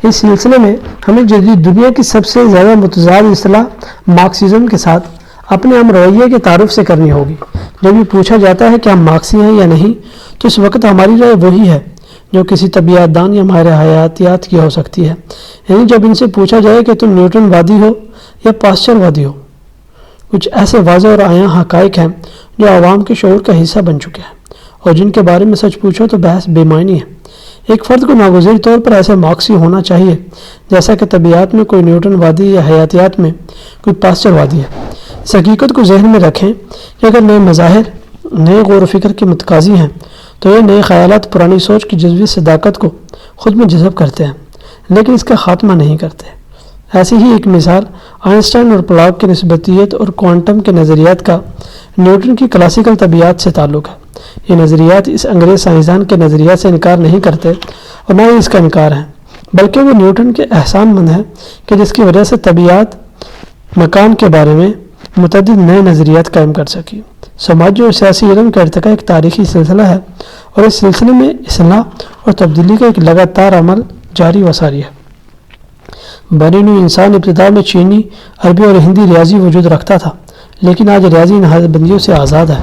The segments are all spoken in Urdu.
اس سلسلے میں ہمیں جدید دنیا کی سب سے زیادہ متضاد اصطلاح مارکسزم کے ساتھ اپنے ہم رویے کے تعارف سے کرنی ہوگی۔ جب یہ پوچھا جاتا ہے کہ ہم مارکسی ہیں یا نہیں، تو اس وقت ہماری رائے وہی ہے جو کسی طبیعت دان یا ماہر حیاتیات کی ہو سکتی ہے، یعنی جب ان سے پوچھا جائے کہ تم نیوٹن وادی ہو یا پاسچر وادی ہو۔ کچھ ایسے واضح اور عیاں حقائق ہیں جو عوام کے شعور کا حصہ بن چکے ہیں، اور جن کے بارے میں سچ پوچھو تو بحث بے معنی ہے۔ ایک فرد کو ناگزیر طور پر ایسے مارکسی ہونا چاہیے جیسا کہ طبیعت میں کوئی نیوٹن وادی یا حیاتیات میں کوئی پاسچر وادی ہے۔ اس حقیقت کو ذہن میں رکھیں کہ اگر نئے مظاہر نئے غور و فکر کے متقاضی ہیں تو یہ نئے خیالات پرانی سوچ کی جزوی صداقت کو خود میں جذب کرتے ہیں، لیکن اس کا خاتمہ نہیں کرتے۔ ایسی ہی ایک مثال آئنسٹائن اور پلاک کی نسبتیت اور کوانٹم کے نظریات کا نیوٹن کی کلاسیکل طبیعت سے تعلق ہے۔ یہ نظریات اس انگریز سائنسدان کے نظریات سے انکار نہیں کرتے اور نہ ہی اس کا انکار ہے، بلکہ وہ نیوٹن کے احسان مند ہیں کہ جس کی وجہ سے طبیعت مکان کے بارے میں متعدد نئے نظریات قائم کر سکی۔ سماجی اور سیاسی علم کا ارتقاء ایک تاریخی سلسلہ ہے، اور اس سلسلے میں اصلاح اور تبدیلی کا ایک لگاتار عمل جاری و ساری ہے۔ بنی نوع انسان ابتدا میں چینی، عربی اور ہندی ریاضی وجود رکھتا تھا، لیکن آج ریاضی ان حد بندیوں سے آزاد ہے۔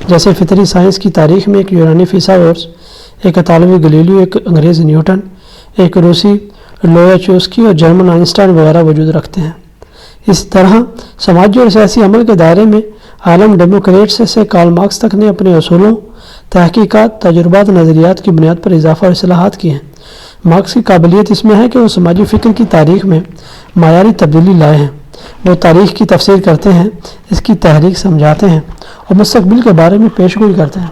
جیسے فطری سائنس کی تاریخ میں ایک یونانی فیثاغورس، ایک اطالوی گلیلیو، ایک انگریز نیوٹن، ایک روسی لویاچوسکی اور جرمن آئنسٹائن وغیرہ وجود رکھتے ہیں۔ اس طرح سماجی اور سیاسی عمل کے دائرے میں عالم ڈیموکریٹس سے کارل مارکس تک نے اپنے اصولوں، تحقیقات، تجربات، نظریات کی بنیاد پر اضافہ اور اصلاحات کی ہیں۔ مارکس کی قابلیت اس میں ہے کہ وہ سماجی فکر کی تاریخ میں معیاری تبدیلی لائے ہیں۔ وہ تاریخ کی تفسیر کرتے ہیں، اس کی تحریک سمجھاتے ہیں اور مستقبل کے بارے میں پیشگوئی کرتے ہیں،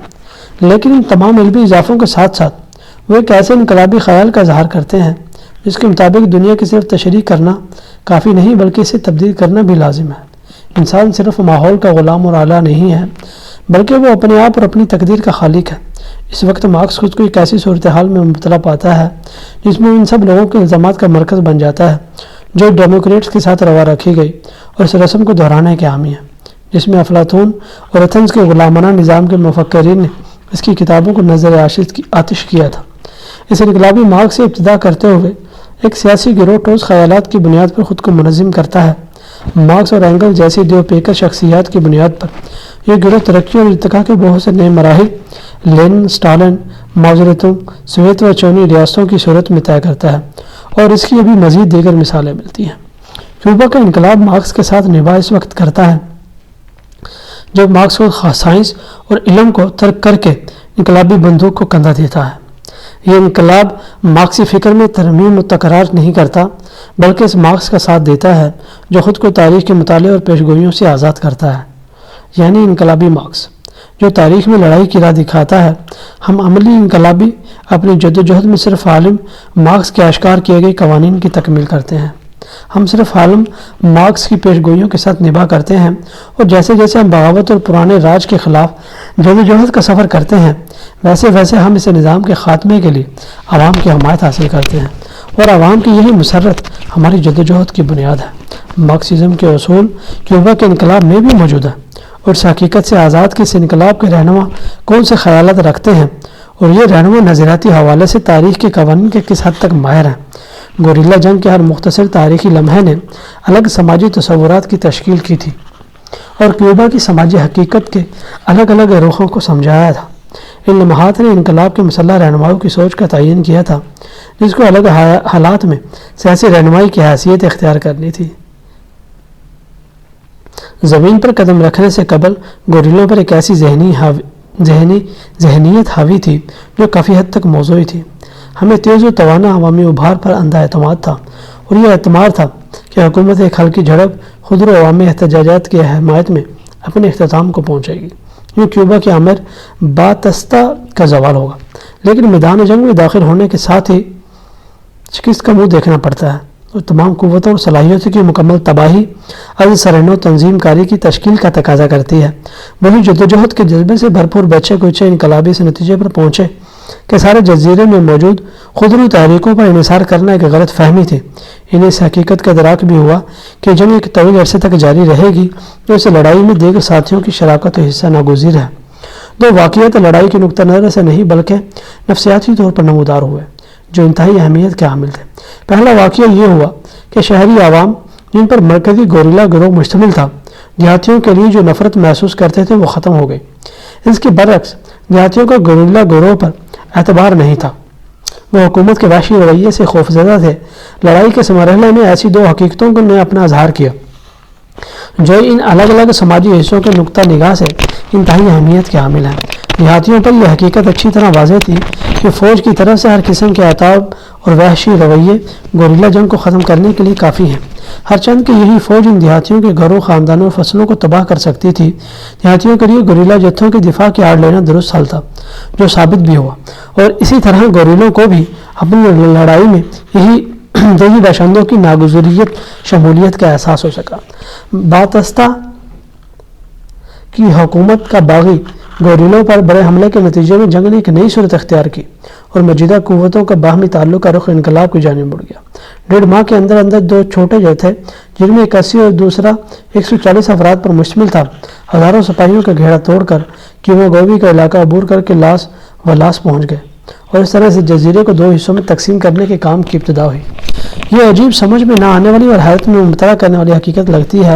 لیکن ان تمام علمی اضافوں کے ساتھ ساتھ وہ ایک ایسے انقلابی خیال کا اظہار کرتے ہیں جس کے مطابق دنیا کی صرف تشریح کرنا کافی نہیں بلکہ اسے تبدیل کرنا بھی لازم ہے۔ انسان صرف ماحول کا غلام اور آلہ نہیں ہے، بلکہ وہ اپنے آپ اور اپنی تقدیر کا خالق ہے۔ اس وقت مارکس خود کو ایک ایسی صورتحال میں مبتلا پاتا ہے جس میں ان سب لوگوں کے الزامات کا مرکز بن جاتا ہے جو ڈیموکریٹس کے ساتھ روا رکھی گئی اور اس رسم کو دہرانے کے حامی ہیں، جس میں افلاطون اور ایتھنز کے غلامانہ نظام کے مفکرین نے اس کی کتابوں کو نظر آتش کیا تھا۔ اس انقلابی مارکس سے ابتدا کرتے ہوئے ایک سیاسی گروہ ٹھوس خیالات کی بنیاد پر خود کو منظم کرتا ہے۔ مارکس اور اینگل جیسی دیو پیکر شخصیات کی بنیاد پر یہ گروہ ترقی اور ارتقاء کے بہت سے نئے مراحل لینن، اسٹالن، ماؤ سوویت و چونی ریاستوں کی صورت میں طے کرتا ہے، اور اس کی ابھی مزید دیگر مثالیں ملتی ہیں۔ کیوبا کا انقلاب مارکس کے ساتھ نباہ اس وقت کرتا ہے جب مارکس کو سائنس اور علم کو ترک کر کے انقلابی بندوق کو کندھا دیتا ہے۔ یہ انقلاب مارکسی فکر میں ترمیم و تکرار نہیں کرتا، بلکہ اس مارکس کا ساتھ دیتا ہے جو خود کو تاریخ کے مطالعے اور پیشگوئیوں سے آزاد کرتا ہے، یعنی انقلابی مارکس جو تاریخ میں لڑائی کی راہ دکھاتا ہے۔ ہم عملی انقلابی اپنی جدوجہد میں صرف عالم مارکس کے اشکار کیے گئے قوانین کی تکمیل کرتے ہیں۔ ہم صرف عالم مارکس کی پیشگوئیوں کے ساتھ نباہ کرتے ہیں، اور جیسے جیسے ہم بغاوت اور پرانے راج کے خلاف جدوجہد کا سفر کرتے ہیں، ویسے ویسے ہم اس نظام کے خاتمے کے لیے عوام کی حمایت حاصل کرتے ہیں، اور عوام کی یہی مسرت ہماری جدوجہد کی بنیاد ہے۔ مارکسزم کے اصول کیوبا کے انقلاب میں بھی موجود ہیں، اور اس حقیقت سے آزاد کہ اس انقلاب کے رہنما کون سے خیالات رکھتے ہیں، اور یہ رہنما نظریاتی حوالے سے تاریخ کے قوانین کے کس حد تک ماہر ہیں۔ گوریلا جنگ کے ہر مختصر تاریخی لمحے نے الگ سماجی تصورات کی تشکیل کی تھی، اور کیوبا کی سماجی حقیقت کے الگ الگ رخوں کو سمجھایا تھا۔ ان لمحات نے انقلاب کے مسلح رہنماؤں کی سوچ کا تعین کیا تھا، جس کو الگ حالات میں سیاسی رہنمائی کی حیثیت اختیار کرنی تھی۔ زمین پر قدم رکھنے سے قبل گوریلوں پر ایک ایسی ذہنیت حاوی تھی جو کافی حد تک موضوعی تھی۔ ہمیں تیز و توانا عوامی ابھار پر اندھا اعتماد تھا، اور یہ اعتماد تھا کہ حکومت ایک ہلکی جھڑپ خود رو عوامی احتجاجات کی حمایت میں اپنے اختتام کو پہنچے گی۔ یوں کیوبا کے امر باتستہ کا زوال ہوگا، لیکن میدان جنگ میں داخل ہونے کے ساتھ ہی شکست کا منہ دیکھنا پڑتا ہے، اور تمام قوتوں اور صلاحیتوں کی مکمل تباہی از سرنو تنظیم کاری کی تشکیل کا تقاضا کرتی ہے۔ وہی جدوجہد کے جذبے سے بھرپور بچے کوچے انقلابی اس نتیجے پر پہنچے کہ سارے جزیرے میں موجود خودرو تحریکوں پر انحصار کرنا ایک غلط فہمی تھی۔ انہیں اس حقیقت کا ادراک بھی ہوا کہ جنگ ایک طویل عرصے تک جاری رہے گی، جو اس لڑائی میں دیگر ساتھیوں کی شراکت و حصہ ناگزیر ہے۔ دو واقعات لڑائی کے نقطہ نظر سے نہیں بلکہ نفسیاتی طور پر نمودار ہوئے جو انتہائی اہمیت کے حامل تھے۔ پہلا واقعہ یہ ہوا کہ شہری عوام جن پر مرکزی گوریلا گروہ مشتمل تھا، دیہاتیوں کے لیے جو نفرت محسوس کرتے تھے وہ ختم ہو گئی۔ اس کے برعکس دیہاتیوں کا گوریلا گروہ پر اعتبار نہیں تھا، وہ حکومت کے وحشی رویے سے خوفزدہ تھے۔ لڑائی کے اس مرحلے میں ایسی دو حقیقتوں نے اپنا اظہار کیا جو ان الگ الگ سماجی حصوں کے نقطہ نگاہ سے انتہائی اہمیت کے حامل ہیں۔ دیہاتیوں پر یہ حقیقت اچھی طرح واضح تھی کہ فوج کی طرف سے ہر قسم کے عتاب اور وحشی رویے گوریلا جنگ کو ختم کرنے کے لیے کافی ہیں، ہر چند کہ یہی فوج ان دیہاتیوں کے گھروں، خاندانوں اور فصلوں کو تباہ کر سکتی تھی۔ دیہاتیوں کے لیے گوریلا جتھوں کے دفاع کی آڑ لینا درست حل تھا، جو ثابت بھی ہوا، اور اسی طرح گوریلوں کو بھی اپنی لڑائی میں یہی دیہی باشندوں کی ناگزیریت شمولیت کا احساس ہو سکا۔ باتستہ کی حکومت کا باغی گوریلوں پر بڑے حملے کے نتیجے میں جنگ نے ایک نئی صورت اختیار کی اور موجودہ قوتوں کا باہمی تعلق کا رخ انقلاب کی جانب مڑ گیا۔ 1.5 ماہ کے اندر اندر دو چھوٹے جتھے، جن میں 81 اور دوسرا 140 افراد پر مشتمل تھا، ہزاروں سپاہیوں کا گھیرا توڑ کر کیما گوبی کا علاقہ عبور کر کے لاس پہنچ گئے، اور اس طرح سے جزیرے کو 2 حصوں میں تقسیم کرنے کے کام کی ابتدا ہوئی۔ یہ عجیب، سمجھ میں نہ آنے والی اور حیرت میں مبتلا کرنے والی حقیقت لگتی ہے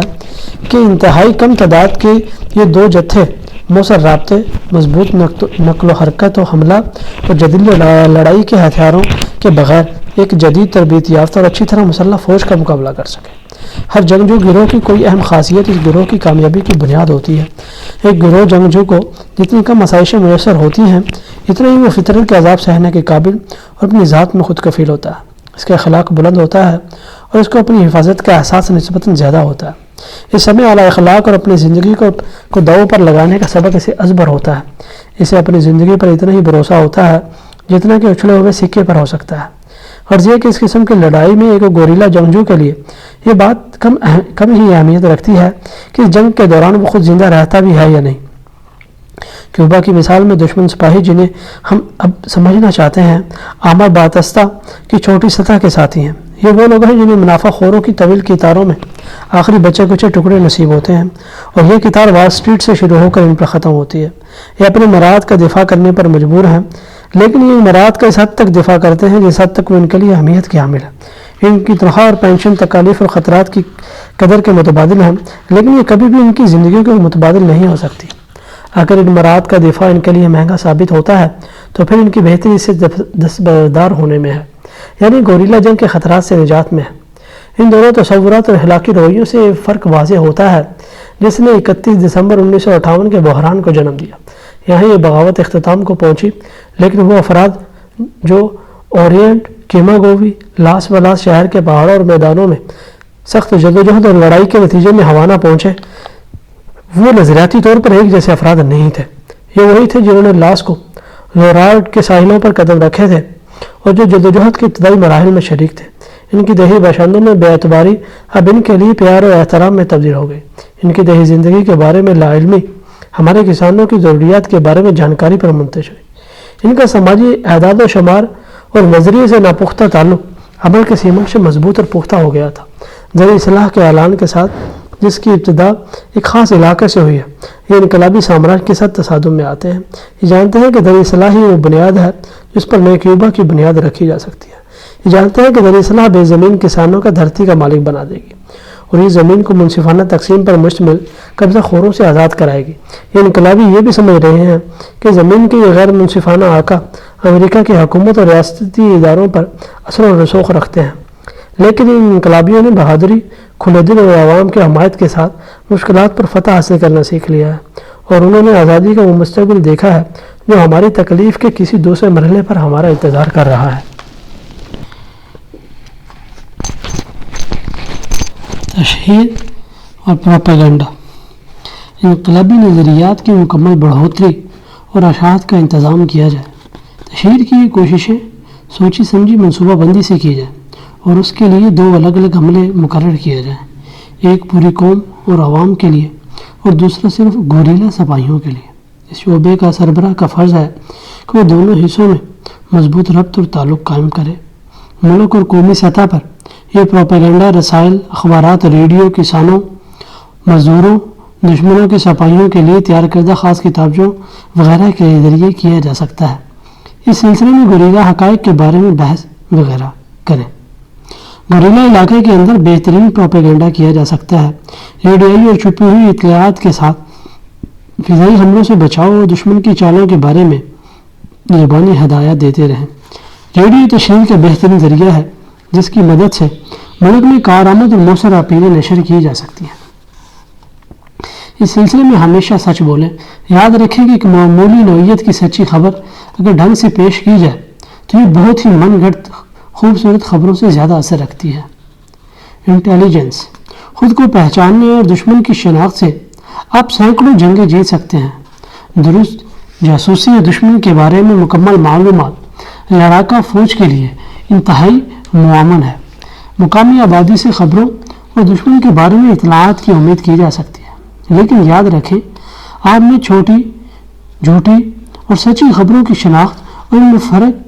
کہ انتہائی کم تعداد کے یہ 2 جتھے مؤثر رابطے، مضبوط نقل و حرکت و حملہ اور جدید لڑائی کے ہتھیاروں کے بغیر ایک جدید تربیت یافتہ اور اچھی طرح مسلح فوج کا مقابلہ کر سکے۔ ہر جنگجو گروہ کی کوئی اہم خاصیت اس گروہ کی کامیابی کی بنیاد ہوتی ہے۔ ایک گروہ جنگجو کو جتنی کم آسائشیں میسر ہوتی ہیں، اتنا ہی وہ فطرت کے عذاب سہنے کے قابل اور اپنی ذات میں خود کفیل ہوتا ہے، اس کا اخلاق بلند ہوتا ہے اور اس کو اپنی حفاظت کا احساس نسبتاً زیادہ ہوتا ہے۔ اس سمے اعلیٰ اخلاق اور اپنی زندگی کو داؤ پر لگانے کا سبق اسے ازبر ہوتا ہے۔ اسے اپنی زندگی پر اتنا ہی بھروسہ ہوتا ہے جتنا کہ اچھلے ہوئے سکے پر ہو سکتا ہے۔ غرض یہ کہ اس قسم کی لڑائی میں ایک گوریلا جنگجو کے لیے یہ بات کم ہی اہمیت رکھتی ہے کہ اس جنگ کے دوران وہ خود زندہ رہتا بھی ہے یا نہیں۔ کیوبا کی مثال میں دشمن سپاہی جنہیں ہم اب سمجھنا چاہتے ہیں، عامر باتستہ کی چھوٹی سطح کے ساتھی ہیں۔ یہ وہ لوگ ہیں جنہیں منافع خوروں کی طویل قطاروں میں آخری بچے کچے ٹکڑے نصیب ہوتے ہیں، اور یہ قطار وال اسٹریٹ سے شروع ہو کر ان پر ختم ہوتی ہے۔ یہ اپنے مراد کا دفاع کرنے پر مجبور ہیں، لیکن یہ مراد کا اس حد تک دفاع کرتے ہیں جس حد تک وہ ان کے لیے اہمیت کی حامل ہے۔ ان کی تنخواہ اور پینشن تکالیف اور خطرات کی قدر کے متبادل ہیں، لیکن یہ کبھی بھی ان کی زندگیوں کے متبادل نہیں ہو سکتی۔ اگر ان مراد کا دفاع ان کے لیے مہنگا ثابت ہوتا ہے تو پھر ان کی بہتری اس سے دستبردار ہونے میں ہے، یعنی گوریلا جنگ کے خطرات سے نجات میں ہے۔ ان دونوں تصورات اور اخلاقی رویوں سے فرق واضح ہوتا ہے جس نے 31 دسمبر 1958 کے بحران کو جنم دیا۔ یہاں یہ بغاوت اختتام کو پہنچی، لیکن وہ افراد جو اورینٹ، کیما گوبی، لاس شہر کے پہاڑوں اور میدانوں میں سخت جدوجہد اور لڑائی کے نتیجے میں ہوانہ پہنچے، وہ نظریاتی طور پر ایک جیسے افراد نہیں تھے۔ یہ وہی تھے جنہوں نے لاس کو لورارڈ کے ساحلوں پر قدم رکھے تھے اور جو جدوجہد کے ابتدائی مراحل میں شریک تھے۔ ان کی دیہی باشندوں میں بے اعتباری اب ان کے لیے پیار اور احترام میں تبدیل ہو گئی۔ ان کی دیہی زندگی کے بارے میں لا علمی ہمارے کسانوں کی ضروریات کے بارے میں جانکاری پر منتشر ہوئی۔ ان کا سماجی اعداد و شمار اور نظریے سے ناپختہ تعلق عمل کے سیمن سے مضبوط اور پختہ ہو گیا تھا۔ زرعی اصلاح کے اعلان کے ساتھ جس کی ابتدا ایک خاص علاقے سے ہوئی ہے، یہ انقلابی سامراج کے ساتھ تصادم میں آتے ہیں۔ یہ جانتے ہیں کہ زرعی اصلاح ہی وہ بنیاد ہے جس پر نئے کیوبا کی بنیاد رکھی جا سکتی ہے۔ یہ جانتے ہیں کہ زرعی اصلاح بے زمین کسانوں کا دھرتی کا مالک بنا دے گی اور یہ زمین کو منصفانہ تقسیم پر مشتمل قبضہ خوروں سے آزاد کرائے گی۔ یہ انقلابی یہ بھی سمجھ رہے ہیں کہ زمین کے یہ غیر منصفانہ آقا امریکہ کی حکومت اور ریاستی اداروں پر اثر و رسوخ رکھتے ہیں، لیکن ان انقلابیوں نے بہادری، کھلے دل اور عوام کی حمایت کے ساتھ مشکلات پر فتح حاصل کرنا سیکھ لیا ہے، اور انہوں نے آزادی کا وہ مستقبل دیکھا ہے جو ہماری تکلیف کے کسی دوسرے مرحلے پر ہمارا انتظار کر رہا ہے۔ تشہیر اور پروپیگنڈا۔ انقلابی نظریات کی مکمل بڑھوتری اور اشاعت کا انتظام کیا جائے۔ تشہیر کی یہ کوششیں سوچی سمجھی منصوبہ بندی سے کی جائے اور اس کے لیے 2 الگ الگ عملے مقرر کیے جائیں، ایک پوری قوم اور عوام کے لیے اور دوسرا صرف گوریلا سپاہیوں کے لیے۔ اس شعبے کا سربراہ کا فرض ہے کہ وہ دونوں حصوں میں مضبوط ربط اور تعلق قائم کرے۔ ملک اور قومی سطح پر یہ پروپیگنڈا رسائل، اخبارات، ریڈیو، کسانوں، مزدوروں، دشمنوں کے سپاہیوں کے لیے تیار کردہ خاص کتابچوں وغیرہ کے ذریعے کیا جا سکتا ہے۔ اس سلسلے میں گوریلا حقائق کے بارے میں بحث وغیرہ کریں۔ گوریلا علاقے کے اندر بہترین پروپیگنڈا کیا جا سکتا ہے۔ ریڈیائی اور چھپی ہوئی اطلاعات کے ساتھ فضائی حملوں سے بچاؤ اور دشمن کی چالوں کے بارے میں زبانی ہدایات دیتے رہیں۔ ریڈیو تشہیر کا بہترین ذریعہ ہے جس کی مدد سے ملک میں کارآمد اور مؤثر اپیلیں نشر کی جا سکتی ہیں۔ اس سلسلے میں ہمیشہ سچ بولیں۔ یاد رکھیں کہ ایک معمولی نوعیت کی سچی خبر اگر ڈھنگ سے پیش کی جائے تو یہ بہت ہی من گھڑت خوبصورت خبروں سے زیادہ اثر رکھتی ہے۔ انٹیلیجنس، خود کو پہچاننے اور دشمن کی شناخت سے آپ سینکڑوں جنگیں جیت سکتے ہیں۔ درست جاسوسی اور دشمن کے بارے میں مکمل معلومات لڑاکا فوج کے لیے انتہائی معاون ہے۔ مقامی آبادی سے خبروں اور دشمن کے بارے میں اطلاعات کی امید کی جا سکتی ہے، لیکن یاد رکھیں آپ میں چھوٹی، جھوٹی اور سچی خبروں کی شناخت اور ان میں فرق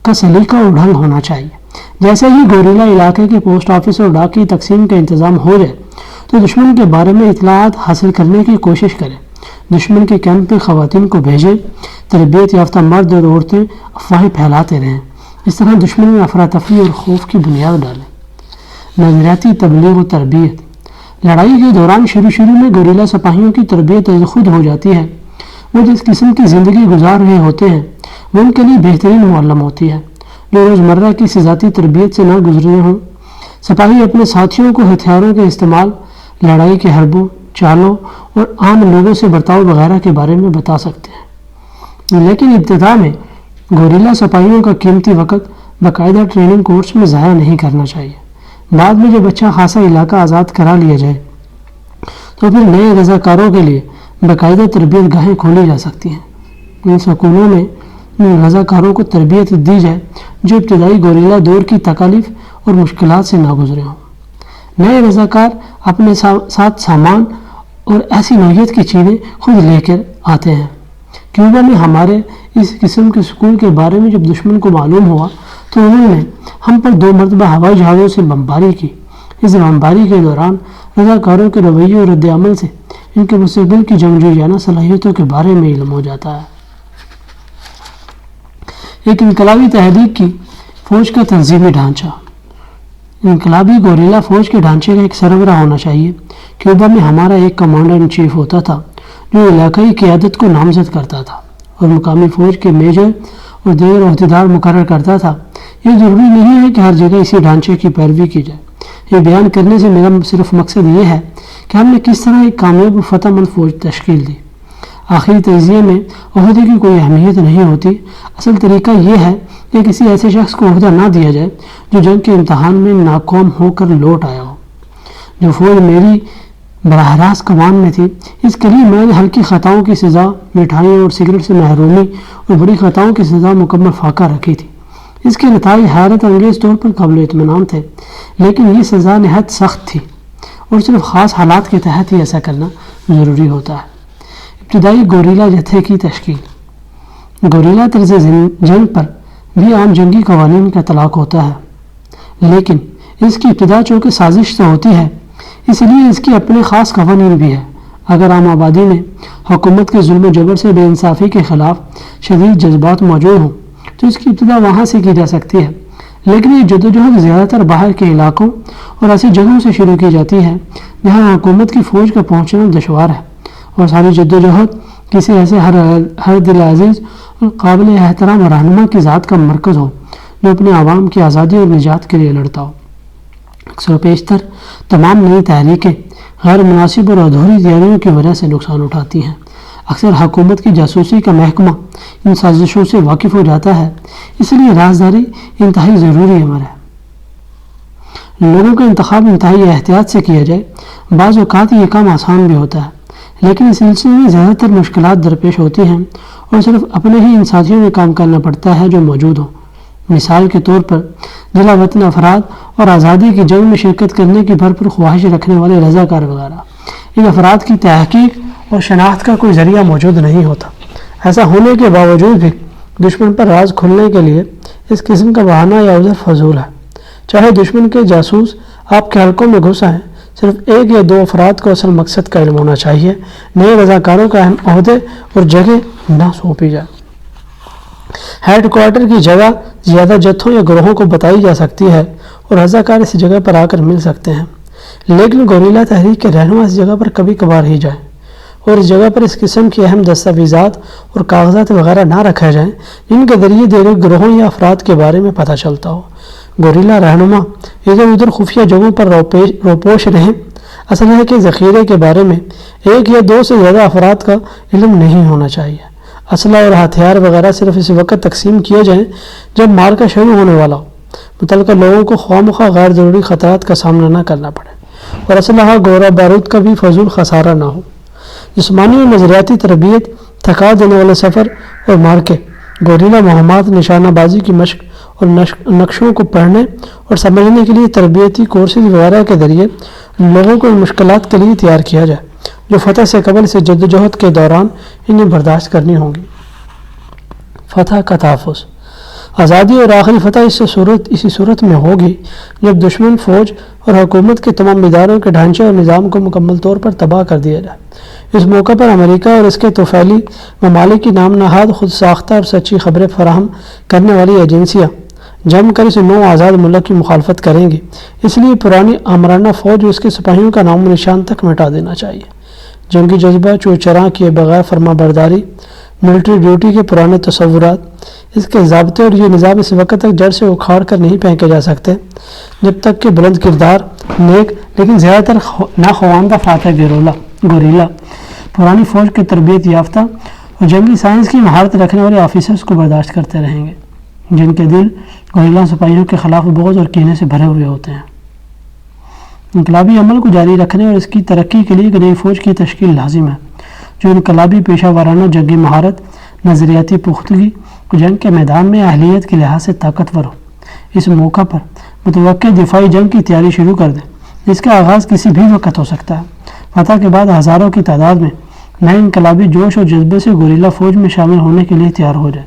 کا سلیقہ اور ڈھنگ ہونا چاہیے۔ جیسے ہی گوریلا علاقے کے پوسٹ آفس اور ڈاک کی تقسیم کا انتظام ہو جائے تو دشمن کے بارے میں اطلاعات حاصل کرنے کی کوشش کریں۔ دشمن کے کیمپ میں خواتین کو بھیجیں۔ تربیت یافتہ مرد اور عورتیں افواہیں پھیلاتے رہیں۔ اس طرح دشمن میں افراتفری اور خوف کی بنیاد ڈالیں۔ نظریاتی تبلیغ و تربیت، لڑائی کے دوران شروع میں گوریلا سپاہیوں کی تربیت خود ہو جاتی ہے۔ وہ جس قسم کی زندگی گزار رہے ہوتے ہیں وہ ان کے لیے بہترین معلم ہوتی ہے، جو روزمرہ کی ذاتی تربیت سے نہ گزرے ہوں۔ سپاہی اپنے ساتھیوں کو ہتھیاروں کے استعمال، لڑائی کے حربوں، چالوں اور عام لوگوں سے برتاؤ وغیرہ کے بارے میں بتا سکتے ہیں، لیکن ابتدا میں گوریلا سپاہیوں کا قیمتی وقت باقاعدہ ٹریننگ کورس میں ضائع نہیں کرنا چاہیے۔ بعد میں جب اچھا خاصا علاقہ آزاد کرا لیا جائے تو پھر نئے رضاکاروں کے لیے باقاعدہ تربیت گاہیں کھولی جا سکتی ہیں۔ ان سکولوں میں ان رضاکاروں کو تربیت دی جائے جو ابتدائی گوریلا دور کی تکالیف اور مشکلات سے نہ گزرے ہوں۔ نئے رضاکار اپنے ساتھ سامان اور ایسی نوعیت کی چیزیں خود لے کر آتے ہیں۔ کیوبا میں ہمارے اس قسم کے سکول کے بارے میں جب دشمن کو معلوم ہوا تو انہوں نے ہم پر 2 مرتبہ ہوائی جہازوں سے بمباری کی۔ اس بمباری کے دوران رضاکاروں کے رویے اور رد عمل سے ان کے مستقبل کی جنگجویانہ صلاحیتوں کے بارے میں علم ہو جاتا ہے۔ ایک انقلابی تحریک کی فوج کا تنظیمی ڈھانچہ، انقلابی گوریلا فوج کے ڈھانچے کا ایک سربراہ ہونا چاہیے۔ کیوبا میں ہمارا ایک کمانڈر ان چیف ہوتا تھا جو علاقائی قیادت کو نامزد کرتا تھا اور مقامی فوج کے میجر اور دیگر عہدیدار مقرر کرتا تھا۔ یہ ضروری نہیں ہے کہ ہر جگہ اسی ڈھانچے کی پیروی کی جائے۔ یہ بیان کرنے سے میرا صرف مقصد یہ ہے کہ ہم نے کس طرح ایک کامیاب و فتح مند فوج تشکیل دی۔ آخری تجزیے میں عہدے کی کوئی اہمیت نہیں ہوتی۔ اصل طریقہ یہ ہے کہ کسی ایسے شخص کو عہدہ نہ دیا جائے جو جنگ کے امتحان میں ناکام ہو کر لوٹ آیا ہو۔ جو فوج میری براہ راست کمان میں تھی، اس کے لیے میں نے ہلکی خطاؤں کی سزا، مٹھائیوں اور سگریٹ سے محرومی اور بڑی خطاؤں کی سزا مکمل فاقہ رکھی تھی۔ اس کے نتائج حیرت انگیز طور پر قابل اطمینان تھے، لیکن یہ سزا نہایت سخت تھی اور صرف خاص حالات کے تحت ہی ایسا کرنا ضروری ہوتا ہے۔ ابتدائی گوریلا جتھے کی تشکیل، گوریلا طرز جنگ پر بھی عام جنگی قوانین کا اطلاق ہوتا ہے، لیکن اس کی ابتدا چونکہ سازش سے ہوتی ہے اس لیے اس کی اپنے خاص قوانین بھی ہیں۔ اگر عام آبادی میں حکومت کے ظلم و جبر سے بے انصافی کے خلاف شدید جذبات موجود ہوں تو اس کی ابتدا وہاں سے کی جا سکتی ہے، لیکن یہ جدوجہد زیادہ تر باہر کے علاقوں اور ایسی جگہوں سے شروع کی جاتی ہے جہاں حکومت کی فوج کا پہنچنا دشوار ہے، اور ساری جدوجہد کسی ایسے ہر دل عزیز اور قابل احترام رہنما کی ذات کا مرکز ہو جو اپنے عوام کی آزادی اور نجات کے لیے لڑتا ہو۔ اکثر و بیشتر تمام نئی تحریکیں غیر مناسب اور ادھوری تیاریوں کی وجہ سے نقصان اٹھاتی ہیں۔ اکثر حکومت کی جاسوسی کا محکمہ ان سازشوں سے واقف ہو جاتا ہے، اس لیے رازداری انتہائی ضروری عمل ہے۔ لوگوں کا انتخاب انتہائی احتیاط سے کیا جائے۔ بعض اوقات یہ کام آسان بھی ہوتا ہے، لیکن اس سلسلے میں زیادہ تر مشکلات درپیش ہوتی ہیں اور صرف اپنے ہی ان ساتھیوں میں کام کرنا پڑتا ہے جو موجود ہوں۔ مثال کے طور پر جلا وطن افراد اور آزادی کی جنگ میں شرکت کرنے کی بھرپور خواہش رکھنے والے رضاکار وغیرہ، ان افراد کی تحقیق اور شناخت کا کوئی ذریعہ موجود نہیں ہوتا۔ ایسا ہونے کے باوجود بھی دشمن پر راز کھلنے کے لیے اس قسم کا بہانہ یا عذر فضول ہے۔ چاہے دشمن کے جاسوس آپ کے حلقوں میں گھس آئیں، صرف 1 یا 2 افراد کو اصل مقصد کا علم ہونا چاہیے۔ نئے رضاکاروں کا اہم عہدے اور جگہ نہ سونپی جائے۔ ہیڈ کوارٹر کی جگہ زیادہ جتھوں یا گروہوں کو بتائی جا سکتی ہے اور رضاکار اس جگہ پر آ کر مل سکتے ہیں، لیکن گوریلا تحریک کے رہنما اس جگہ پر کبھی کبھار ہی جائیں اور اس جگہ پر اس قسم کی اہم دستاویزات اور کاغذات وغیرہ نہ رکھے جائیں جن کے ذریعے دیگر گروہوں یا افراد کے بارے میں پتہ چلتا ہو۔ گوریلا رہنما ادھر ادھر خفیہ جگہوں پر روپوش رہیں۔ اسلحے کے ذخیرے کے بارے میں ایک یا دو سے زیادہ افراد کا علم نہیں ہونا چاہیے۔ اسلحہ اور ہتھیار وغیرہ صرف اس وقت تقسیم کیے جائیں جب معرکہ شروع ہونے والا ہو، متعلقہ لوگوں کو خواہ مخواہ غیر ضروری خطرات کا سامنا نہ کرنا پڑے، اور اسلحہ گولہ بارود کا بھی فضول خسارہ نہ ہو۔ جسمانی اور نظریاتی تربیت، تھکا دینے والے سفر اور مارکے، گوریلا مہمات، نشانہ بازی کی مشق اور نقشوں کو پڑھنے اور سمجھنے کے لیے تربیتی کورسز وغیرہ کے ذریعے لوگوں کو ان مشکلات کے لیے تیار کیا جائے جو فتح سے قبل سے جدوجہد کے دوران انہیں برداشت کرنی ہوں گی۔ فتح کا تحفظ۔ آزادی اور آخری فتح اسی صورت میں ہوگی جب دشمن فوج اور حکومت کے تمام اداروں کے ڈھانچے اور نظام کو مکمل طور پر تباہ کر دیا جائے۔ اس موقع پر امریکہ اور اس کے توفیلی ممالک کی نام نہاد خود ساختہ اور سچی خبریں فراہم کرنے والی ایجنسیاں جم کر اس نو آزاد ملک کی مخالفت کریں گی۔ اس لیے پرانی آمرانہ فوج اور اس کے سپاہیوں کا نام و نشان تک مٹا دینا چاہیے۔ جنگی جذبہ چوچراں کیے بغیر فرما برداری، ملٹری ڈیوٹی کے پرانے تصورات، اس کے ضابطے اور یہ نظام اس وقت تک جڑ سے اکھاڑ کر نہیں پھینکے جا سکتے جب تک کہ بلند کردار، نیک لیکن زیادہ تر ناخواندہ فاتح گوریلا پرانی فوج کے تربیت یافتہ اور جنگی سائنس کی مہارت رکھنے والے آفیسرز کو برداشت کرتے رہیں گے، جن کے دل گوریلا سپاہیوں کے خلاف بغض اور کینے سے بھرے ہوئے ہوتے ہیں۔ انقلابی عمل کو جاری رکھنے اور اس کی ترقی کے لیے ایک نئی فوج کی تشکیل لازم ہے جو انقلابی پیشہ ورانہ جنگی مہارت، نظریاتی پختگی اور جنگ کے میدان میں اہلیت کے لحاظ سے طاقتور ہو۔ اس موقع پر متوقع دفاعی جنگ کی تیاری شروع کر دیں جس کا آغاز کسی بھی وقت ہو سکتا ہے۔ فتح کے بعد ہزاروں کی تعداد میں نئے انقلابی جوش اور جذبے سے گوریلا فوج میں شامل ہونے کے لیے تیار ہو جائے۔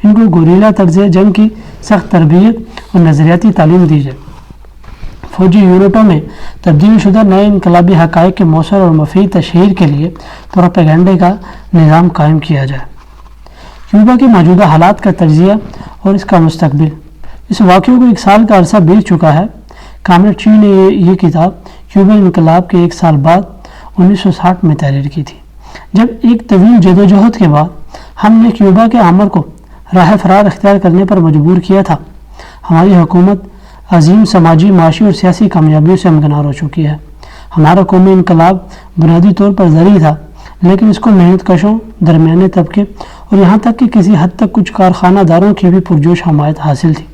ان کو گوریلا طرز جنگ کی سخت تربیت اور نظریاتی تعلیم دی جائے۔ فوجی یونٹوں میں تبدیل شدہ نئے انقلابی حقائق کے مؤثر اور مفید تشہیر کے لیے پروپیگنڈے کا نظام قائم کیا جائے۔ کیوبا کے موجودہ حالات کا تجزیہ اور اس کا مستقبل۔ اس واقعے کو 1 سال کا عرصہ بیت چکا ہے۔ کامریڈ چی نے یہ کتاب کیوبا انقلاب کے 1 سال بعد 1960 میں تحریر کی تھی، جب ایک طویل جدوجہد کے بعد ہم نے کیوبا کے آمر کو راہ فرار اختیار کرنے پر مجبور کیا تھا۔ ہماری حکومت عظیم سماجی، معاشی اور سیاسی کامیابیوں سے ہمکنار ہو چکی ہے۔ ہمارا قومی انقلاب بنیادی طور پر زرعی تھا، لیکن اس کو محنت کشوں، درمیانے طبقے اور یہاں تک کہ کسی حد تک کچھ کارخانہ داروں کی بھی پرجوش حمایت حاصل تھی۔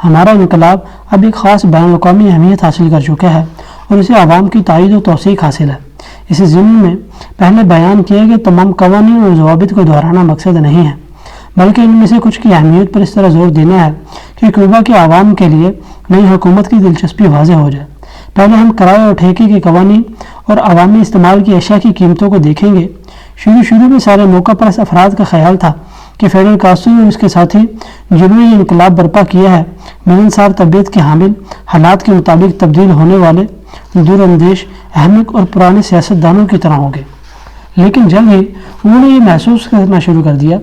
ہمارا انقلاب اب ایک خاص بین الاقوامی اہمیت حاصل کر چکا ہے اور اسے عوام کی تائید و توثیق حاصل ہے۔ اس ضمن میں پہلے بیان کیے گئے تمام قوانین اور ضوابط کو دہرانا مقصد نہیں ہے، بلکہ ان میں سے کچھ کی اہمیت پر اس طرح زور دینا ہے کہ کیوبا کے عوام کے لیے نئی حکومت کی دلچسپی واضح ہو جائے۔ پہلے ہم کرائے اور ٹھیکے کے قوانین اور عوامی استعمال کی اشیاء کی قیمتوں کو دیکھیں گے۔ شروع میں سارے موقع پرست افراد کا خیال تھا کہ فیڈل کاسٹرو اور اس کے ساتھی جنہوں نے یہ انقلاب برپا کیا ہے ملنسار طبیعت کے حامل، حالات کے مطابق تبدیل ہونے والے، دور اندیش، احمق اور پرانے سیاستدانوں کی طرح ہوں گے، لیکن جلد ہی انہوں نے یہ محسوس کرنا شروع کر دیا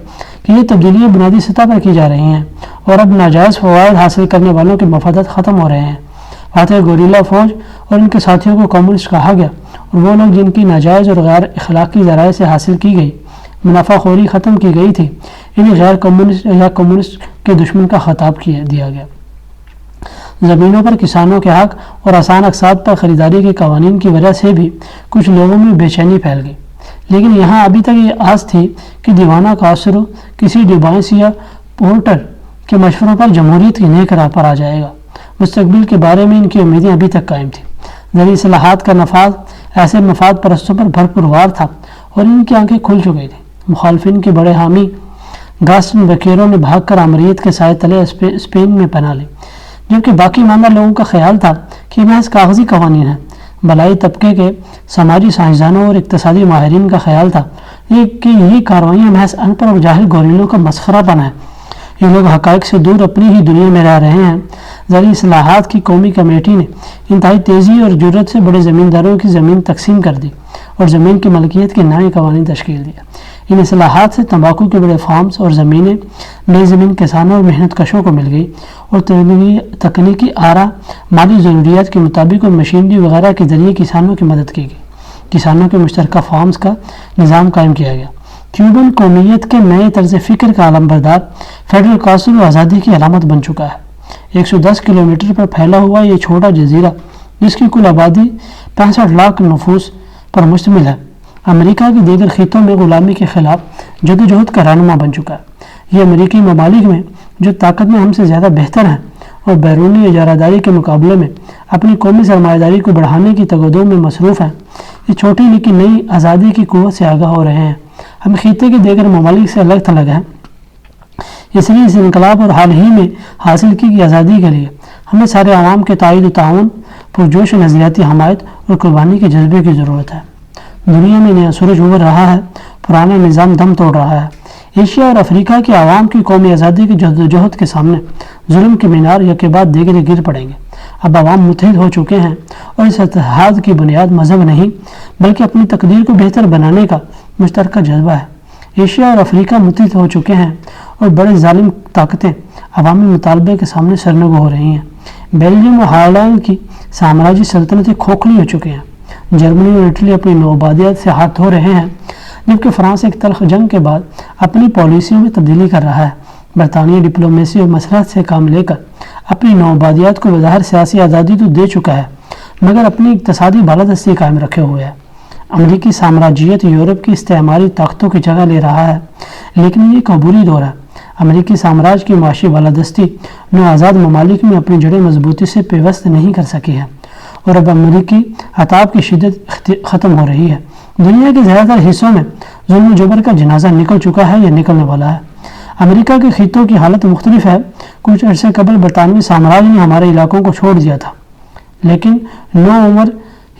کہ یہ تبدیلیاں بنیادی سطح پر کی جا رہی ہیں اور اب ناجائز فوائد حاصل کرنے والوں کے مفادات ختم ہو رہے ہیں۔ فاتح گوریلا فوج اور ان کے ساتھیوں کو کمیونسٹ کہا گیا اور وہ لوگ جن کی ناجائز اور غیر اخلاقی ذرائع سے حاصل کی گئی منافع خوری ختم کی گئی تھی، انہیں غیر کمیونسٹ یا کمیونسٹ کے دشمن کا خطاب دیا گیا۔ زمینوں پر کسانوں کے حق اور آسان اقساط پر خریداری کے قوانین کی وجہ سے بھی کچھ لوگوں میں بے چینی پھیل گئی، لیکن یہاں ابھی تک یہ آس تھی کہ دیوانہ کاسٹرو کسی ڈیبائنس یا پورٹر کے مشوروں پر جمہوریت کی نیک راہ پر آ جائے گا۔ مستقبل کے بارے میں ان کی امیدیں ابھی تک قائم تھیں۔ زرعی اصلاحات کا نفاذ ایسے مفاد پرستوں پر بھرپور تھا اور ان کی آنکھیں کھل چکی تھیں۔ مخالفین کے بڑے حامی گاسٹن وکیروں نے بھاگ کر آمریت کے سائے تلے اسپین میں پناہ لی، جبکہ باقی ماندہ لوگوں کا خیال تھا کہ محض کاغذی قوانین ہیں۔ بلائی طبقے کے سماجی سائنسدانوں اور اقتصادی ماہرین کا خیال تھا کہ یہ کاروائیاں محض ان پڑھ اور جاہل گوریلوں کا مسخرہ بنا ہے۔ یہ لوگ حقائق سے دور اپنی ہی دنیا میں رہ رہے ہیں۔ زرعی اصلاحات کی قومی کمیٹی نے انتہائی تیزی اور جرات سے بڑے زمینداروں کی زمین تقسیم کر دی اور زمین کی ملکیت کے نئے قوانین تشکیل دیا۔ ان اصلاحات سے تمباکو کے بڑے فارمز اور زمینیں نئی زمین کسانوں اور محنت کشوں کو مل گئی اور تکنیکی آرا مالی ضروریات کے مطابق اور مشینری وغیرہ کے ذریعے کسانوں کی مدد کی گئی. کسانوں کے مشترکہ فارمز کا نظام قائم کیا گیا. کیوبن قومیت کے نئے طرز فکر کا علم بردار فیڈرل کاسٹرو آزادی کی علامت بن چکا ہے. 110 کلومیٹر پر پھیلا ہوا یہ چھوٹا جزیرہ جس کی کل آبادی 65 لاکھ نفوس پر مشتمل ہے، امریکہ کے دیگر خطوں میں غلامی کے خلاف جدوجہد کا رہنما بن چکا ہے. یہ امریکی ممالک میں جو طاقت میں ہم سے زیادہ بہتر ہیں اور بیرونی اجارہ داری کے مقابلے میں اپنی قومی سرمایہ داری کو بڑھانے کی تگودوں میں مصروف ہیں، یہ چھوٹی لیکن نئی آزادی کی قوت سے آگاہ ہو رہے ہیں. ہم خطے کے دیگر ممالک سے الگ تھلگ ہیں، اس لیے اس انقلاب اور حال ہی میں حاصل کی گئی آزادی کے لیے ہمیں سارے عوام کے تائید و تعاون، پرجوش نظریاتی حمایت اور قربانی کے جذبے کی ضرورت ہے. دنیا میں نیا سورج ابھر رہا ہے، پرانا نظام دم توڑ رہا ہے. ایشیا اور افریقہ کے عوام کی قومی آزادی کی جدوجہد کے سامنے ظلم کے مینار یک کے بعد دیگر گر پڑیں گے. اب عوام متحد ہو چکے ہیں اور اس اتحاد کی بنیاد مذہب نہیں بلکہ اپنی تقدیر کو بہتر بنانے کا مشترکہ جذبہ ہے. ایشیا اور افریقہ متحد ہو چکے ہیں اور بڑے ظالم طاقتیں عوامی مطالبے کے سامنے سرنگو ہو رہی ہیں. بیلجیم اور ہالینڈ کی سامراجی سلطنتیں کھوکھلی ہو چکے ہیں. جرمنی اور اٹلی اپنی نوآبادیات سے ہاتھ دھو رہے ہیں، جبکہ فرانس ایک تلخ جنگ کے بعد اپنی پالیسیوں میں تبدیلی کر رہا ہے. برطانیہ ڈپلومیسی اور مسلحت سے کام لے کر اپنی نوآبادیات کو بظاہر سیاسی آزادی تو دے چکا ہے مگر اپنی اقتصادی بالادستی قائم رکھے ہوئے ہے. امریکی سامراجیت یورپ کی استعماری طاقتوں کی جگہ لے رہا ہے، لیکن یہ ایک عبوری دور ہے. امریکی سامراج کی معاشی بالادستی نو آزاد ممالک میں اپنی جڑیں مضبوطی سے پیوست نہیں کر سکی ہے اور اب امریکی عتاب کی شدت ختم ہو رہی ہے. دنیا کے زیادہ تر حصوں میں ظلم و جبر کا جنازہ نکل چکا ہے یا نکلنے والا ہے. امریکہ کے خطوں کی حالت مختلف ہے. کچھ عرصے قبل برطانوی سامراج نے ہمارے علاقوں کو چھوڑ دیا تھا، لیکن نو عمر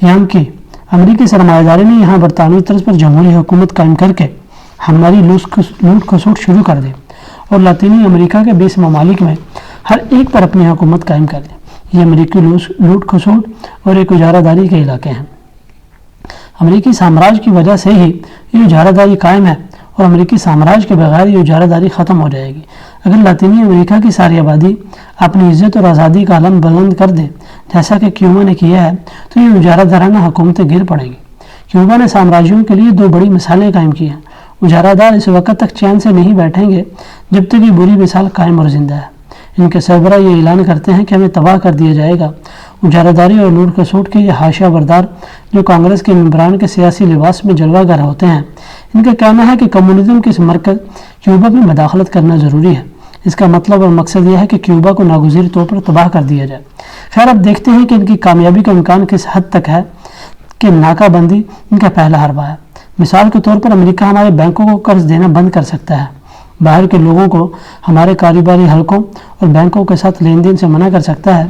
یام کی امریکی سرمایہ داری نے یہاں برطانوی طرز پر جمہوری حکومت قائم کر کے ہماری لوٹ کھسوٹ شروع کر دی اور لاطینی امریکہ کے 20 ممالک میں ہر ایک پر اپنی حکومت قائم کر دی. یہ امریکی لوٹ کھسوٹ اور ایک اجارہ داری کے علاقے ہیں. امریکی سامراج کی وجہ سے ہی یہ اجارہ داری قائم ہے اور امریکی سامراج کے بغیر یہ اجارہ داری ختم ہو جائے گی. اگر لاطینی امریکہ کی ساری آبادی اپنی عزت اور آزادی کا علم بلند کر دے جیسا کہ کیوبا نے کیا ہے تو یہ اجارہ دارانہ حکومتیں گر پڑیں گی. کیوبا نے سامراجیوں کے لیے 2 بڑی مثالیں قائم کی ہیں. اجارہ دار اس وقت تک چین سے نہیں بیٹھیں گے جب تک یہ بری مثال قائم اور زندہ ہے. ان کے سربراہ یہ اعلان کرتے ہیں کہ ہمیں تباہ کر دیا جائے گا. اجارہ داری اور لوٹ کھسوٹ کے یہ حاشیہ بردار جو کانگریس کے ممبران کے سیاسی لباس میں جلوہ گر ہوتے ہیں، ان کا کہنا ہے کہ کمیونزم کے اس مرکز کیوبا میں مداخلت کرنا ضروری ہے. اس کا مطلب اور مقصد یہ ہے کہ کیوبا کو ناگزیر طور پر تباہ کر دیا جائے. خیر اب دیکھتے ہیں کہ ان کی کامیابی کا امکان کس حد تک ہے کہ ناکہ بندی ان کا پہلا حربہ ہے. مثال کے طور پر امریکہ ہمارے بینکوں کو قرض دینا بند کر سکتا ہے، باہر کے لوگوں کو ہمارے کاروباری حلقوں اور بینکوں کے ساتھ لین دین سے منع کر سکتا ہے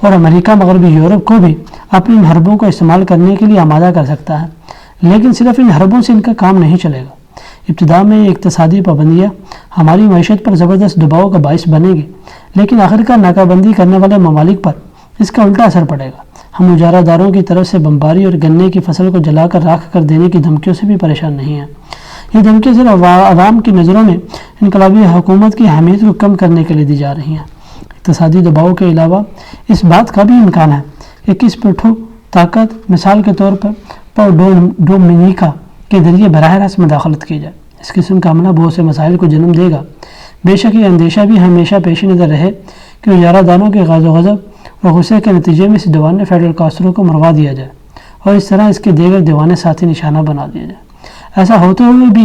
اور امریکہ مغربی یورپ کو بھی اپنی ان حربوں کو استعمال کرنے کے لیے آمادہ کر سکتا ہے. لیکن صرف ان حربوں سے ان کا کام نہیں چلے گا. ابتدا میں یہ اقتصادی پابندیاں ہماری معیشت پر زبردست دباؤ کا باعث بنے گی، لیکن آخرکار ناکہ بندی کرنے والے ممالک پر اس کا الٹا اثر پڑے گا. ہم اجارہ داروں کی طرف سے بمباری اور گنے کی فصل کو جلا کر راکھ کر دینے کی دھمکیوں سے بھی پریشان نہیں ہیں. یہ دھمکیاں صرف عوام کی نظروں میں انقلابی حکومت کی اہمیت کو کم کرنے کے لیے دی جا رہی ہیں. اقتصادی دباؤ کے علاوہ اس بات کا بھی امکان ہے کہ کس پٹھو طاقت مثال کے طور پر ڈومینیکا کے ذریعے براہ راست مداخلت کی جائے. اس قسم کا عملہ بہت سے مسائل کو جنم دے گا. بے شک یہ اندیشہ بھی ہمیشہ پیش نظر رہے کہ اجارہ داروں کے غاز و غضب اور غصے کے نتیجے میں اس دیوانے فیڈرل کاسٹرو کو مروا دیا جائے اور اس طرح اس کے دیگر دیوانے ساتھی نشانہ بنا دیا جائے. ایسا ہوتے ہوئے بھی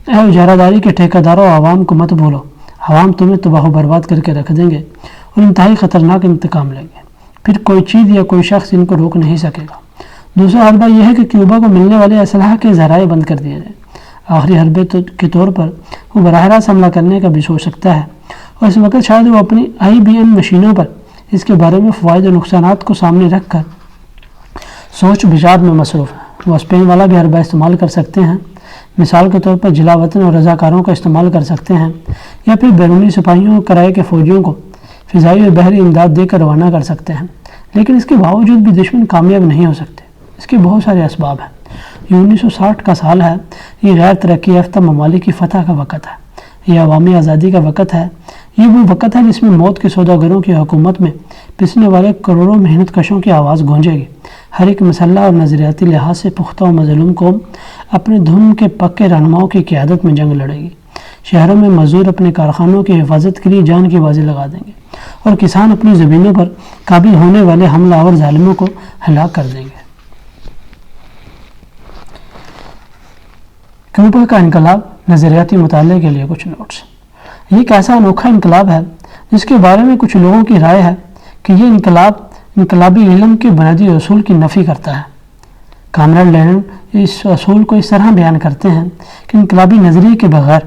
اے اجارہ داری کے ٹھیکیداروں عوام کو مت بھولو. عوام تمہیں تباہ و برباد کر کے رکھ دیں گے اور انتہائی خطرناک انتقام لیں گے. پھر کوئی چیز یا کوئی شخص ان کو روک نہیں سکے گا. دوسرا حربہ یہ ہے کہ کیوبا کو ملنے والے اسلحہ کے ذرائع بند کر دیے جائیں. آخری حربے کے طور پر وہ براہ راست حملہ کرنے کا بھی سوچ سکتا ہے اور اس وقت شاید وہ اپنی IBM مشینوں پر اس کے بارے میں فوائد و نقصانات کو سامنے رکھ کر سوچ بچار میں مصروف ہے. وہ اسپین والا بھی حربہ استعمال کر سکتے ہیں. مثال کے طور پر جلا وطن اور رضاکاروں کا استعمال کر سکتے ہیں یا پھر بیرونی سپاہیوں اور کرائے کے فوجیوں کو فضائی اور بحری امداد دے کر روانہ کر سکتے ہیں. لیکن اس کے باوجود بھی دشمن کامیاب نہیں ہو سکتے. اس کے بہت سارے اسباب ہیں. یہ 1960 کا سال ہے۔ یہ غیر ترقی یافتہ ممالک کی فتح کا وقت ہے، یہ عوامی آزادی کا وقت ہے، یہ وہ وقت ہے جس میں موت کے سوداگروں کی حکومت میں پسنے والے کروڑوں محنت کشوں کی آواز گونجے گی۔ ہر ایک مسلح اور نظریاتی لحاظ سے پختہ و مظلوم قوم اپنے دھن کے پکے رہنماؤں کی قیادت میں جنگ لڑے گی۔ شہروں میں مزدور اپنے کارخانوں کی حفاظت کے لیے جان کی بازی لگا دیں گے، اور کسان اپنی زمینوں پر قابل ہونے والے حملہ آور ظالموں کو ہلاک کر دیں گے۔ کیوبا کا انقلاب، نظریاتی مطالعے کے لیے کچھ نوٹس۔ یہ ایک ایسا انوکھا انقلاب ہے جس کے بارے میں کچھ لوگوں کی رائے ہے کہ یہ انقلاب انقلابی علم کے بنیادی اصول کی نفی کرتا ہے۔ کامران لینن اس اصول کو اس طرح بیان کرتے ہیں کہ انقلابی نظریے کے بغیر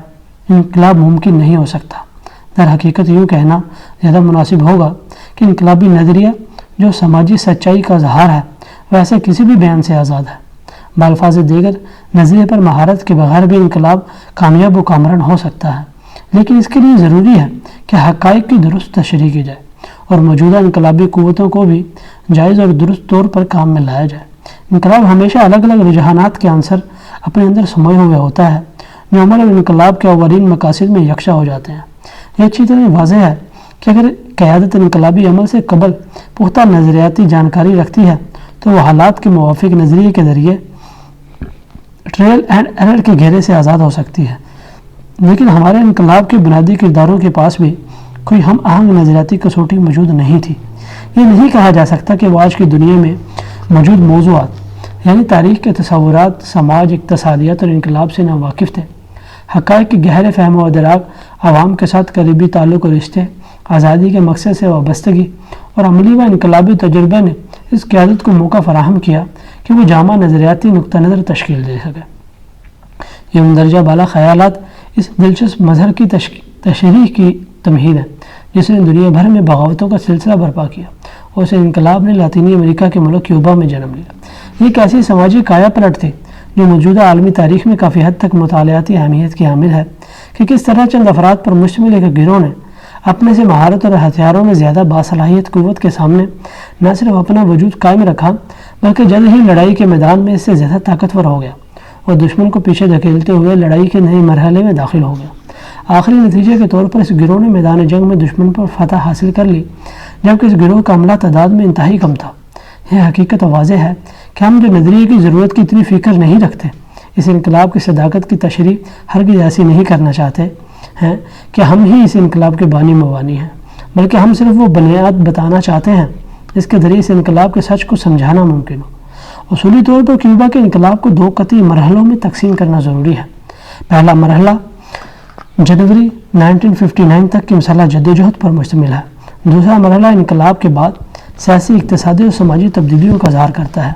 انقلاب ممکن نہیں ہو سکتا۔ در حقیقت یوں کہنا زیادہ مناسب ہوگا کہ انقلابی نظریہ جو سماجی سچائی کا اظہار ہے وہ ایسے کسی بھی بیان سے آزاد ہے۔ بالفاظ دیگر، نظریے پر مہارت کے بغیر بھی انقلاب کامیاب و کامران ہو سکتا ہے، لیکن اس کے لیے ضروری ہے کہ حقائق کی درست تشریح کی جائے اور موجودہ انقلابی قوتوں کو بھی جائز اور درست طور پر کام میں لایا جائے۔ انقلاب ہمیشہ الگ الگ رجحانات کے عنصر اپنے اندر سموئے ہوئے ہوتا ہے جو عمل اور انقلاب کے اولین مقاصد میں یکجا ہو جاتے ہیں۔ یہ اچھی طرح واضح ہے کہ اگر قیادت انقلابی عمل سے قبل پختہ نظریاتی جانکاری رکھتی ہے تو وہ حالات کے موافق نظریے کے ذریعے ٹرائل اینڈ ایرر کے گھیرے سے آزاد ہو سکتی ہے، لیکن ہمارے انقلاب کے بنیادی کرداروں کے پاس بھی کوئی ہم آہنگ نظریاتی کسوٹی موجود نہیں تھی۔ یہ نہیں کہا جا سکتا کہ وہ آج کی دنیا میں موجود موضوعات یعنی تاریخ کے تصورات، سماج، اقتصادیات اور انقلاب سے ناواقف تھے۔ حقائق کی گہرے فہم و ادراک، عوام کے ساتھ قریبی تعلق و رشتے، آزادی کے مقصد سے وابستگی اور عملی و انقلابی تجربے نے اس قیادت کو موقع فراہم کیا کہ وہ جامع نظریاتی نقطہ نظر تشکیل دے سکے۔ یہ مندرجہ بالا خیالات اس دلچسپ مظہر کی تشریح کی تمہید ہے جس نے دنیا بھر میں بغاوتوں کا سلسلہ برپا کیا اور اس انقلاب نے لاطینی امریکہ کے ملک کیوبا میں جنم لیا۔ یہ ایک ایسی سماجی کایا پلٹ تھی جو موجودہ عالمی تاریخ میں کافی حد تک مطالعاتی اہمیت کی حامل ہے کہ کس طرح چند افراد پر مشتمل ایک گروہ نے اپنے سے مہارت اور ہتھیاروں میں زیادہ باصلاحیت قوت کے سامنے نہ صرف اپنا وجود قائم رکھا بلکہ جلد ہی لڑائی کے میدان میں اس سے زیادہ طاقتور ہو گیا اور دشمن کو پیچھے دھکیلتے ہوئے لڑائی کے نئے مرحلے میں داخل ہو گیا۔ آخری نتیجے کے طور پر اس گروہ نے میدان جنگ میں دشمن پر فتح حاصل کر لی، جبکہ اس گروہ کا عملہ تعداد میں انتہائی کم تھا۔ یہ حقیقت واضح ہے کہ ہم جو نظریے کی ضرورت کی اتنی فکر نہیں رکھتے، اس انقلاب کی صداقت کی تشریح ہرگز ایسی نہیں کرنا چاہتے ہیں کہ ہم ہی اس انقلاب کے بانی موانی ہیں، بلکہ ہم صرف وہ بنیاد بتانا چاہتے ہیں جس کے ذریعے اس انقلاب کے سچ کو سمجھانا ممکن ہو۔ اصولی طور پر کیوبا کے انقلاب کو دو قطعی مرحلوں میں تقسیم کرنا ضروری ہے۔ پہلا مرحلہ جنوری 1959 تک کی مسلح جدوجہد پر مشتمل ہے۔ دوسرا مرحلہ انقلاب کے بعد سیاسی، اقتصادی اور سماجی تبدیلیوں کا اظہار کرتا ہے۔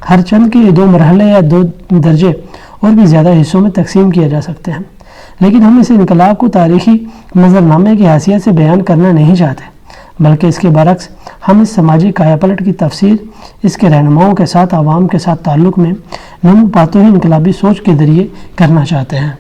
ہر چند کے یہ دو مرحلے یا دو درجے اور بھی زیادہ حصوں میں تقسیم کیے جا سکتے ہیں، لیکن ہم اس انقلاب کو تاریخی منظرنامے کی حیثیت سے بیان کرنا نہیں چاہتے، بلکہ اس کے برعکس ہم اس سماجی کایا پلٹ کی تفسیر اس کے رہنماؤں کے ساتھ عوام کے ساتھ تعلق میں نمو پاتے ہوئے انقلابی سوچ کے ذریعے کرنا چاہتے ہیں۔